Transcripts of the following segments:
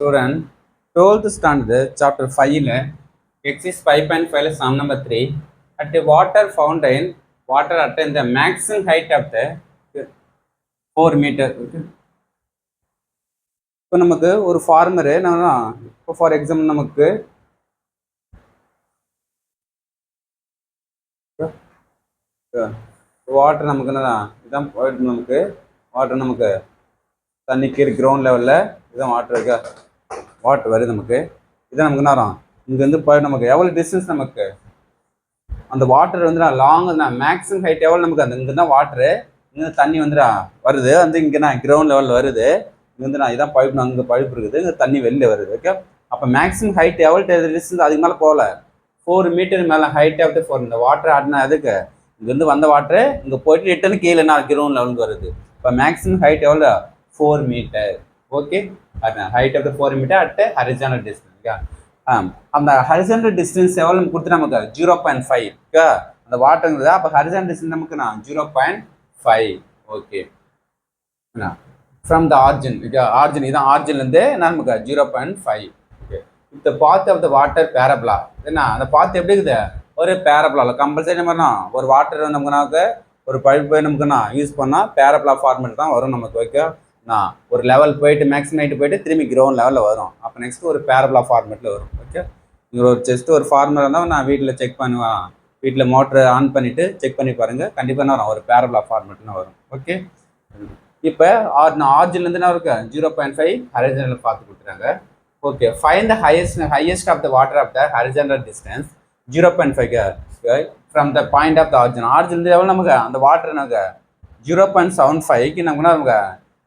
Student, 12th standard, chapter 5, exercise 5.5, sum number 3. At a water fountain, water attained the maximum height of the 4 meter. இப்போ நமக்கு ஒரு former இப்போ for example நமக்கு water நமக்கு என்னதான் இதான் நமக்கு வாட்டர் நமக்கு தண்ணி கீழே கிரவுண்ட் லெவலில் இதுதான் வாட்டர் இருக்கா வாட்டர் வருது நமக்கு இதான் நமக்கு என்ன வரும் இங்கேருந்து போய் நமக்கு எவ்வளோ டிஸ்டன்ஸ் நமக்கு அந்த வாட்டர் வந்து லாங் மேக்ஸிமம் ஹைட் எவ்வளோ நமக்கு அந்த இங்கே தான் வாட்டரு இங்கே தண்ணி வந்து வருது வந்து இங்கே நான் கிரவுண்ட் லெவலில் வருது இங்கே வந்து இதான் பைப் அங்கே பைப் இருக்குது இங்கே தண்ணி வெளில வருது ஓகே அப்போ மேக்ஸிமம் ஹைட் எவ்வளோ டிஸ்டன்ஸ் அதுக்கு மேலே போகல 4 மீட்டர் மேலே ஹைட் ஆஃப் 4 இந்த வாட்டர் ஆடினா அதுக்கு இங்கேருந்து வந்த வாட்டரு இங்கே போயிட்டு ரிட்டர்னு கீழே நான் கிரவுண்ட் லெவலுக்கு வருது இப்போ மேக்ஸிமம் ஹைட் எவ்வளோ 4 metre okay height of 4 metre at horizontal distance அந்த ஹரிசாண்டல் டிஸ்டன்ஸ் எவ்வளோ கொடுத்து நமக்கு 0.5 அந்த வாட்டருங்கிறது அப்போ ஹரிசாண்டல் டிஸ்டன்ஸ் நமக்கு 0.5 okay from the origin origin இதான் ஆர்ஜின்லேருந்து நமக்கு 0.5 ஓகே இந்த பாத் ஆஃப் த வாட்டர் பேரப்ளா என்ன அந்த பாத் எப்படி இருக்குது ஒரு பேரப்ளாவில் கம்பல்சரி மாதிரினா ஒரு வாட்டர் நமக்குனாக்க ஒரு பைப் நமக்குன்னா யூஸ் பண்ணால் பேரப்ளா ஃபார்மேட் தான் வரும் நமக்கு ஓகே ஒரு லெவல் போயிட்டு மேக்ஸிமம் ஹைட் போயிட்டு திரும்பி கிரவுண்ட் லெவலில் வரும் அப்போ நெக்ஸ்ட் ஒரு பேரப்ளா ஃபார்மேட்டில் வரும் ஓகே நீங்கள் ஒரு ஜஸ்ட் ஒரு ஃபார்மர் இருந்தால் நான் வீட்டில் செக் பண்ணுவேன் வீட்டில் மோட்டரை ஆன் பண்ணிவிட்டு செக் பண்ணி பாருங்கள் கண்டிப்பாக என்ன வரும் ஒரு பேரப்ளா ஃபார்மேட்னு வரும் ஓகே இப்போ ஆர்ஜின்லேருந்து என்ன இருக்கு 0.5 ஹரிசாண்டல் பார்த்து கொடுத்துறாங்க okay fine the highest of the water of the horizontal distance 0.5 from the point of the ஆர்ஜின்லேருந்து எவ்வளோ நமக்கு அந்த வாட்டர் நமக்கு 0.75க்கு நமக்கு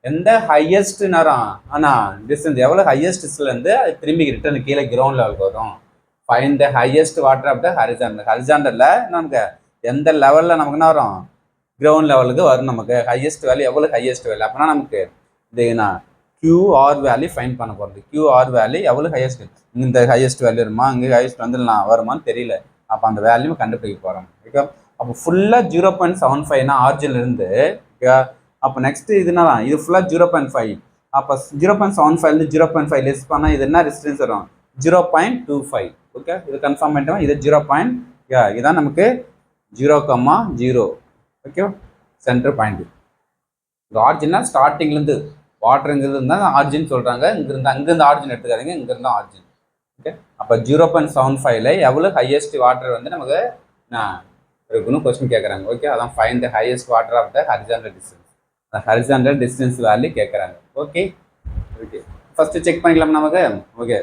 எந்த ஹையஸ்ட் நேரம் ஆனால் டிஸ்டன்ஸ் எவ்வளோ ஹையஸ்ட்லேருந்து அது திரும்பி ரிட்டர்ன் கீழே கிரவுண்ட் லெவலுக்கு வரும் fine the highest water of the ஹரிசாண்டலில் நமக்கு எந்த லெவலில் நமக்கு என்ன வரும் கிரவுண்ட் லெவலுக்கு வரும் நமக்கு ஹையஸ்ட் வேல்யூ எவ்வளோ ஹையஸ்ட் வேல்யூ அப்படின்னா நமக்கு இது நான் கியூஆர் வேல்யூ ஃபைன் பண்ண போகிறது கியூஆர் வேல்யூ எவ்வளோ ஹையஸ்ட் இந்த ஹையஸ்ட் வேல்யூ வருமா இங்கே ஹையஸ்ட் வந்து நான் வருமானு தெரியல அப்போ அந்த வேல்யூ கண்டுபிடிக்க போகிறோம் ஓகே அப்போ ஃபுல்லாக 0.75 ஆர்ஜின்லேருந்து ஓகே அப்போ நெக்ஸ்ட்டு இதுனா இது ஃபுல்லாக 0.5 அப்போ 0.75 0.5 லெஸ் பண்ணால் இது என்ன டிஸ்டன்ஸ் வரும் 0.25 ஓகே இது கன்ஃபார்ம் பண்ணிட்டோம் இது 0. இதான் நமக்கு 0,0 ஓகே சென்டர் பாயிண்ட் இந்த ஆர்ஜின்னா ஸ்டார்டிங்லேருந்து வாட்டருங்கிறது இருந்தால் ஆர்ஜின் சொல்கிறாங்க அங்கேருந்து ஆர்ஜின் எடுத்துக்காதீங்க இங்கேருந்து ஆர்ஜின் ஓகே அப்போ 0.75ல எவ்வளோ ஹையஸ்ட் வாட்டர் வந்து நமக்கு இருக்குன்னு கொஸ்டின் கேட்குறாங்க ஓகே அதான் find the highest water of the horizontal distance horizontal distance value கேட்குறாங்க ஓகே ஓகே ஃபஸ்ட்டு செக் பண்ணிக்கலாம் நமக்கு ஓகே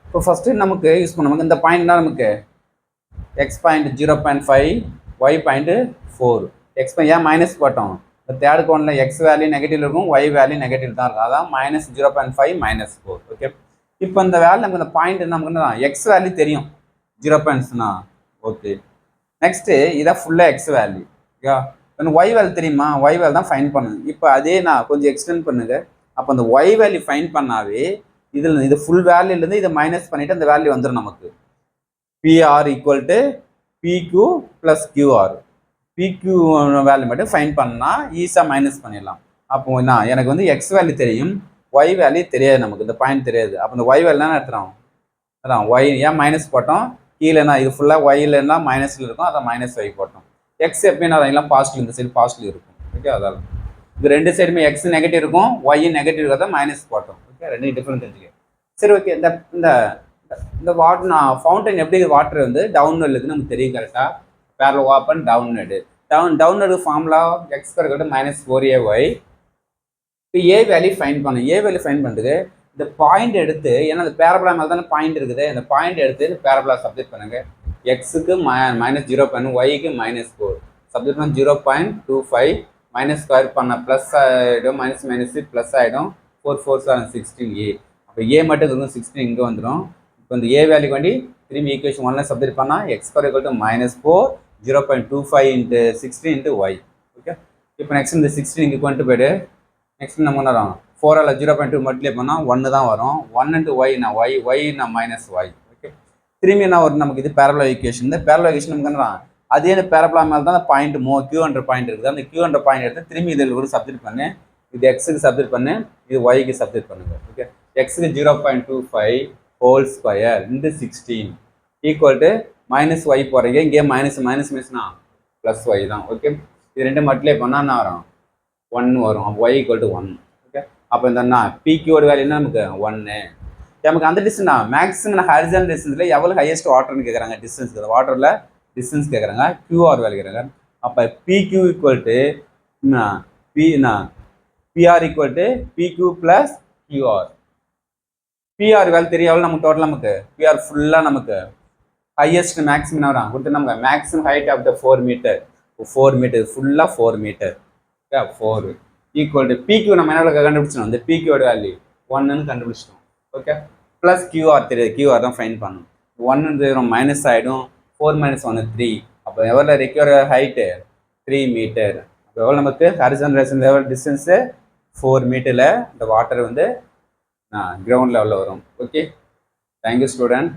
இப்போ ஃபஸ்ட்டு நமக்கு யூஸ் பண்ணுவாங்க இந்த பாயிண்ட்னா நமக்கு X point 0.5 Y point 4 X ஏன் மைனஸ் போட்டோம் இப்போ தேர்ட் கவுண்டில் எக்ஸ் வேல்யூ நெகட்டிவ் இருக்கும் ஒய் வேல்யூ நெகட்டிவ் தான் இருக்கும் அதான் -0.5 -4 ஓகே இப்போ இந்த வேல்யூ நமக்கு இந்த பாயிண்ட் நமக்கு என்ன எக்ஸ் வேல்யூ தெரியும் 0.5னா ஓகே நெக்ஸ்ட்டு இதான் ஃபுல்லாக X value okay Y value தெரியுமா ஒய் வேல்யூ தான் ஃபைன் பண்ணுங்க இப்போ அதே நான் கொஞ்சம் எக்ஸ்டெண்ட் பண்ணுங்க அப்போ அந்த ஒய் வேல்யூ ஃபைன் பண்ணாவே இதில் இது ஃபுல் வேல்யூலேருந்து இதை மைனஸ் பண்ணிவிட்டு அந்த வேல்யூ வந்துடும் நமக்கு PR equal to PQ plus QR PQ value மட்டும் ஃபைன் பண்ணால் ஈஸியாக மைனஸ் பண்ணிடலாம் அப்போ நான் எனக்கு வந்து எக்ஸ் வேல்யூ தெரியும் ஒய் வேல்யூ தெரியாது நமக்கு இந்த பாயிண்ட் தெரியாது அப்போ இந்த ஒய் வேல்யூ எடுத்துகிறோம் அதான் ஒய் ஏன் மைனஸ் போட்டோம் கீழேனா இது ஃபுல்லாக ஒய்லன்னா மைனஸில் இருக்கும் அதை -5 போட்டோம் எக்ஸ் எப்பயும் அதெல்லாம் பாசிட்டிவ் இந்த சைடு பாசிட்டிவ் இருக்கும் ஓகே அதால் இது ரெண்டு சைடுமே எக்ஸ் நெகட்டிவ் இருக்கும் ஒய் நெகட்டிவ் இருக்கிறத மைனஸ் போட்டோம் ஓகே ரெண்டு டிஃப்ரெண்ட் தெரிஞ்சுக்க சரி ஓகே இந்த வாட்டர் நான் ஃபவுண்டைன் எப்படி வாட்டர் வந்து டவுன் இருக்குன்னு நமக்கு தெரியும் கரெக்டாக பேரல் ஓப்பன் டவுன் ஃபார்முலா எக்ஸ் இருக்கிறது -4ay இப்போ ஏ வேல்யூ ஃபைன் பண்ணும் ஏ வேல்யூ ஃபைன் பண்ணுறது இந்த பாயிண்ட் எடுத்து ஏன்னா அந்த பேரபுலா மேலே தானே பாயிண்ட் இருக்குது இந்த பாயிண்ட் எடுத்து இந்த பேரபுலா சப்ஜெக்ட் பண்ணுங்க எக்ஸுக்கு -0.5 ஒய்க்கு -4 சப்ஜெக்ட் பண்ண 0.25 மைனஸ் ஸ்கொயர் பண்ண ப்ளஸ் ஆகிடும் மைனஸ் ப்ளஸ் ஆகிடும் 4 4 7 16 ஏ அப்போ ஏ மட்டும் இருக்கும் 16 இங்கே வந்துடும் இப்போ இந்த ஏ வேல்யூ வேண்டி திரும்பி ஈக்குவேஷன் 1ல் சப்ஜெக்ட் பண்ணால் X square equal to -4 0.25 × 16 × Y okay இப்போ நெக்ஸ்ட் இந்த 16 இங்கே கொண்டு போய்ட்டு நெக்ஸ்ட் நம்ம என்ன வரும் 4ஆல் 0.2 மல்டிப்ளை பண்ணால் 1 தான் வரும் 1 × ஒய் நான் ஒய் நான் -y ஓகே திரும்பி என்ன வரும் நமக்கு இது பேரபுலா ஈக்குவேஷன் இந்த பேரபுலா ஈக்குவேஷன் நமக்கு என்ன அதே இந்த பேரபுலா மேலே தான் அந்த பாயிண்ட் கியூன்ற பாயிண்ட் இருக்குது அந்த கியூன்ற பாயிண்ட் எடுத்து திரும்பி இதில் கூட சப்ஜெக்ட் பண்ணு இது எக்ஸுக்கு சப்ஜெக்ட் பண்ணு இது ஒய்க்கு சப்ஜெக்ட் பண்ணுங்க ஓகே எக்ஸுக்கு 0.25 whole square into 16 equal to minus Y போகிறீங்க இங்கே மைனஸ் மைனஸ் மிஸ்னா ப்ளஸ் ஒய் தான். ஓகே, இது ரெண்டு மல்டிப்ளை பண்ணால் என்ன வரும்? 1 வரும். அப்போ ஒய் ஈக்குவல் டு 1. ஓகே, அப்போ இந்த பிக்யூட வேல்யூ என்ன நமக்கு 1. நமக்கு அந்த டிஸ்டன்ஸ்னா மேக்ஸிமம் ஹாரிசான்டல் டிஸ்டன்ஸில் எவ்வளோ ஹையஸ்ட் வாட்டர்னு கேட்குறாங்க. டிஸ்டன்ஸ் வாட்டரில் டிஸ்டன்ஸ் கேட்குறாங்க. கியூஆர் வேல்யூ கேட்குறாங்க. அப்போ PQ equal to PR equal to PQ plus QR. PR value தெரியும் எவ்வளோ நமக்கு டோட்டல் நமக்கு பிஆர் ஃபுல்லாக நமக்கு ஹையஸ்ட் மேக்ஸிமம் வரும் கொடுத்து நமக்கு maximum height of the 4 metre 4 metre ஃபுல்லாக 4 metre. Okay, 4 equal to PQ நம்ம என்ன கண்டுபிடிச்சோம்? அந்த பிக்யூட வேல்யூ 1ன்னு கண்டுபிடிச்சிட்டோம். ஓகே, ப்ளஸ் கியூஆர் தெரியாது, கியூஆர் தான் ஃபைன் பண்ணணும். 1 மைனஸ் ஆகிடும். 4 - 1 3. அப்போ எவ்வளோ ரெக்யூர் ஹைட்டு 3 மீட்டர். அப்போ எவ்வளோ நமக்கு ஹாரிசான்டல் லெவல் டிஸ்டன்ஸு 4 மீட்டரில் இந்த வாட்டர் வந்து கிரவுண்ட் லெவலில் வரும். Okay, thank you student.